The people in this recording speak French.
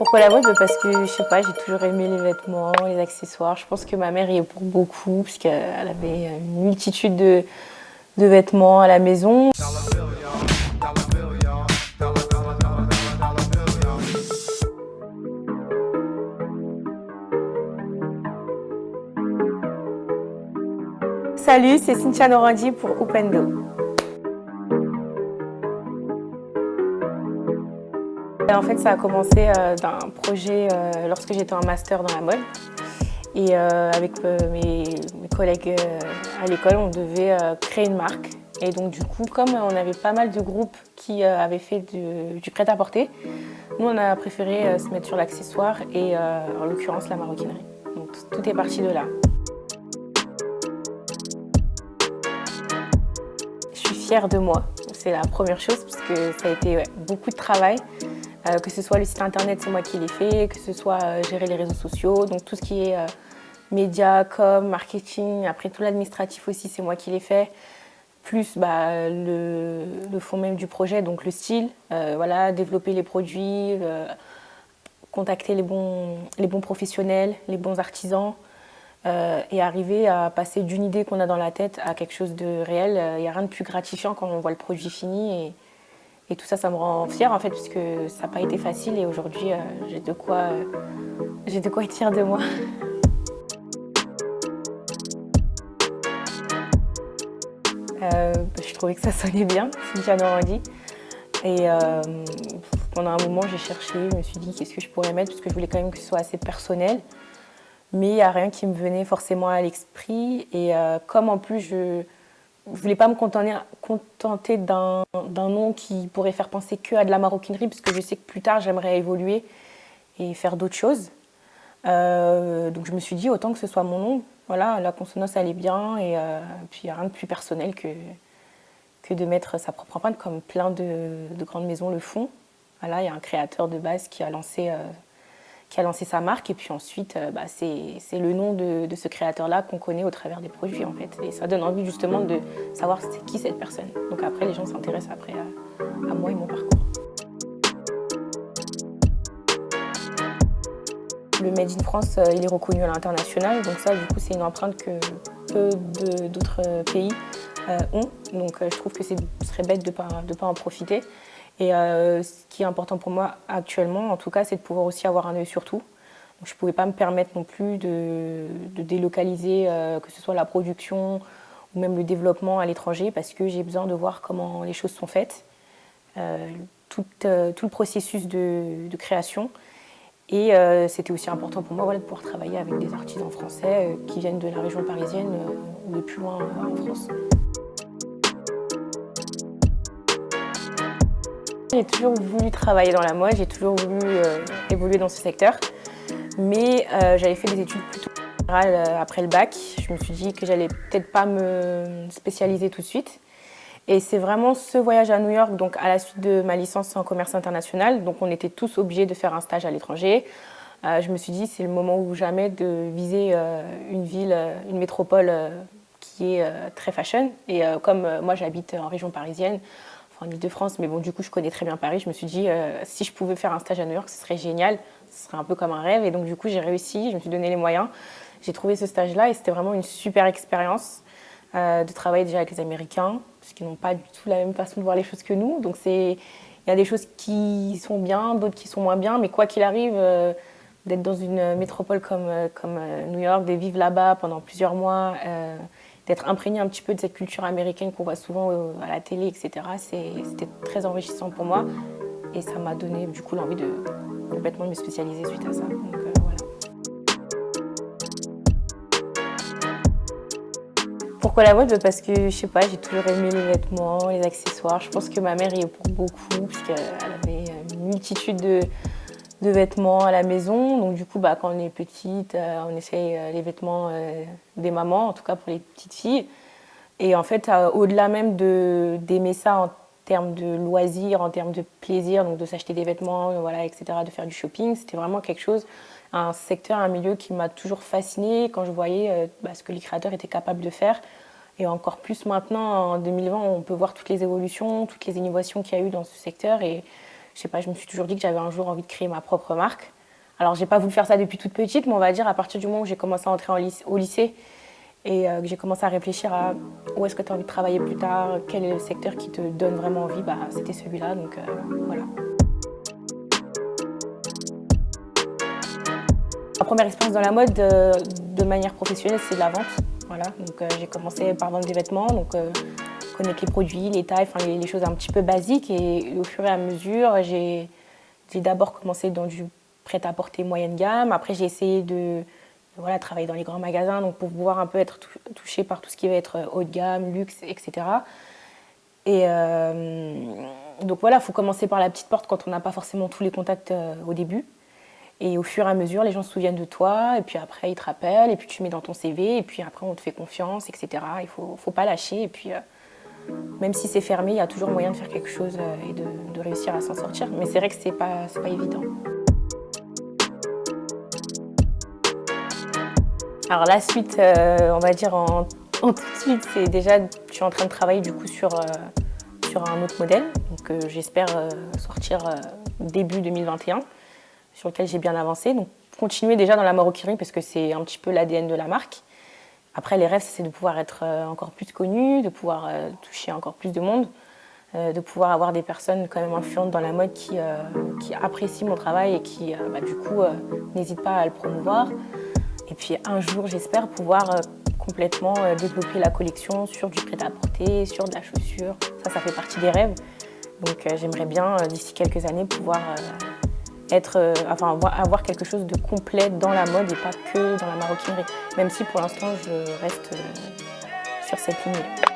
Pourquoi la mode? Parce que, je sais pas, j'ai toujours aimé les vêtements, les accessoires. Je pense que ma mère y est pour beaucoup, parce qu'elle avait une multitude de vêtements à la maison. Salut, c'est Cynthia Norandi pour Upendo. En fait, ça a commencé d'un projet lorsque j'étais en master dans la mode. Et avec mes collègues à l'école, on devait créer une marque. Et donc du coup, comme on avait pas mal de groupes qui avaient fait du prêt-à-porter, nous on a préféré se mettre sur l'accessoire et en l'occurrence la maroquinerie. Donc tout est parti de là. Je suis fière de moi, c'est la première chose parce que ça a été beaucoup de travail. Que ce soit le site internet, c'est moi qui l'ai fait, que ce soit gérer les réseaux sociaux, donc tout ce qui est médias, com, marketing, après tout l'administratif aussi, c'est moi qui l'ai fait, plus le fond même du projet, donc le style, voilà, développer les produits, contacter les bons professionnels, les bons artisans, et arriver à passer d'une idée qu'on a dans la tête à quelque chose de réel. Il n'y a rien de plus gratifiant quand on voit le produit fini. Et tout ça, ça me rend fière en fait, puisque ça n'a pas été facile et aujourd'hui, j'ai de quoi être fière de moi. Je trouvais que ça sonnait bien, Cynthia Norandi. Et pendant un moment, j'ai cherché, je me suis dit qu'est-ce que je pourrais mettre, parce que je voulais quand même que ce soit assez personnel. Mais il n'y a rien qui me venait forcément à l'esprit. Et comme en plus, je ne voulais pas me contenter d'un nom qui pourrait faire penser que à de la maroquinerie, parce que je sais que plus tard, j'aimerais évoluer et faire d'autres choses. Donc je me suis dit, autant que ce soit mon nom. Voilà, la consonance allait bien et puis il n'y a rien de plus personnel que de mettre sa propre empreinte, comme plein de grandes maisons le font. Voilà, il y a un créateur de base qui a lancé sa marque et puis ensuite c'est le nom de ce créateur-là qu'on connaît au travers des produits en fait. Et ça donne envie justement de savoir c'est qui cette personne. Donc après les gens s'intéressent après à moi et mon parcours. Le Made in France, il est reconnu à l'international, donc ça, du coup, c'est une empreinte que peu d'autres pays ont. Donc je trouve que ce serait bête de ne pas en profiter. Et ce qui est important pour moi actuellement, en tout cas, c'est de pouvoir aussi avoir un œil sur tout. Donc, je ne pouvais pas me permettre non plus de délocaliser, que ce soit la production ou même le développement à l'étranger, parce que j'ai besoin de voir comment les choses sont faites, tout le processus de création. Et c'était aussi important pour moi de pouvoir travailler avec des artisans français qui viennent de la région parisienne ou de plus loin en France. J'ai toujours voulu travailler dans la mode, j'ai toujours voulu évoluer dans ce secteur. Mais j'avais fait des études plutôt générales après le bac. Je me suis dit que j'allais peut-être pas me spécialiser tout de suite. Et c'est vraiment ce voyage à New York, donc à la suite de ma licence en commerce international, donc on était tous obligés de faire un stage à l'étranger. Je me suis dit c'est le moment ou jamais de viser une ville, une métropole qui est très fashion. Et comme moi j'habite en région parisienne, enfin en Ile-de-France, mais bon du coup je connais très bien Paris, je me suis dit si je pouvais faire un stage à New York, ce serait génial, ce serait un peu comme un rêve. Et donc du coup j'ai réussi, je me suis donné les moyens, j'ai trouvé ce stage-là et c'était vraiment une super expérience. De travailler déjà avec les Américains, parce qu'ils n'ont pas du tout la même façon de voir les choses que nous. Donc il y a des choses qui sont bien, d'autres qui sont moins bien, mais quoi qu'il arrive, d'être dans une métropole comme New York, de vivre là-bas pendant plusieurs mois, d'être imprégné un petit peu de cette culture américaine qu'on voit souvent à la télé, etc., c'était très enrichissant pour moi. Et ça m'a donné du coup l'envie de complètement me spécialiser suite à ça. Donc, voilà. Pourquoi la mode? Parce que, je sais pas, j'ai toujours aimé les vêtements, les accessoires. Je pense que ma mère y est pour beaucoup, puisqu'elle avait une multitude de vêtements à la maison. Donc du coup, quand on est petite, on essaye les vêtements des mamans, en tout cas pour les petites filles. Et en fait, au-delà même d'aimer ça en termes de loisirs, en termes de plaisir, donc de s'acheter des vêtements, voilà, etc., de faire du shopping, c'était vraiment quelque chose, un secteur, un milieu qui m'a toujours fascinée quand je voyais ce que les créateurs étaient capables de faire. Et encore plus maintenant, en 2020, on peut voir toutes les évolutions, toutes les innovations qu'il y a eu dans ce secteur. Et je sais pas, je me suis toujours dit que j'avais un jour envie de créer ma propre marque. Alors j'ai pas voulu faire ça depuis toute petite, mais on va dire à partir du moment où j'ai commencé à entrer au lycée et que j'ai commencé à réfléchir à où est-ce que tu as envie de travailler plus tard, quel est le secteur qui te donne vraiment envie, bah, c'était celui-là, donc voilà. Ma première expérience dans la mode de manière professionnelle, c'est de la vente. Voilà. Donc, j'ai commencé par vendre des vêtements, donc connaître les produits, les tailles, enfin, les choses un petit peu basiques. Et au fur et à mesure, j'ai d'abord commencé dans du prêt-à-porter moyenne gamme. Après, j'ai essayé de voilà, travailler dans les grands magasins, donc pour pouvoir un peu être touchée par tout ce qui va être haut de gamme, luxe, etc. Et donc voilà, il faut commencer par la petite porte quand on n'a pas forcément tous les contacts au début. Et au fur et à mesure, les gens se souviennent de toi, et puis après, ils te rappellent, et puis tu mets dans ton CV, et puis après, on te fait confiance, etc. Il faut pas lâcher, et puis même si c'est fermé, il y a toujours moyen de faire quelque chose et de réussir à s'en sortir. Mais c'est vrai que c'est pas évident. Alors la suite, on va dire en tout de suite, c'est déjà, je suis en train de travailler du coup sur un autre modèle, donc j'espère sortir début 2021. Sur lequel j'ai bien avancé. Donc, continuer déjà dans la maroquinerie parce que c'est un petit peu l'ADN de la marque. Après, les rêves, c'est de pouvoir être encore plus connu, de pouvoir toucher encore plus de monde, de pouvoir avoir des personnes quand même influentes dans la mode qui apprécient mon travail et qui, du coup, n'hésitent pas à le promouvoir. Et puis, un jour, j'espère pouvoir complètement développer la collection sur du prêt-à-porter, sur de la chaussure. Ça fait partie des rêves. Donc, j'aimerais bien, d'ici quelques années, pouvoir avoir quelque chose de complet dans la mode et pas que dans la maroquinerie, même si pour l'instant je reste sur cette ligne.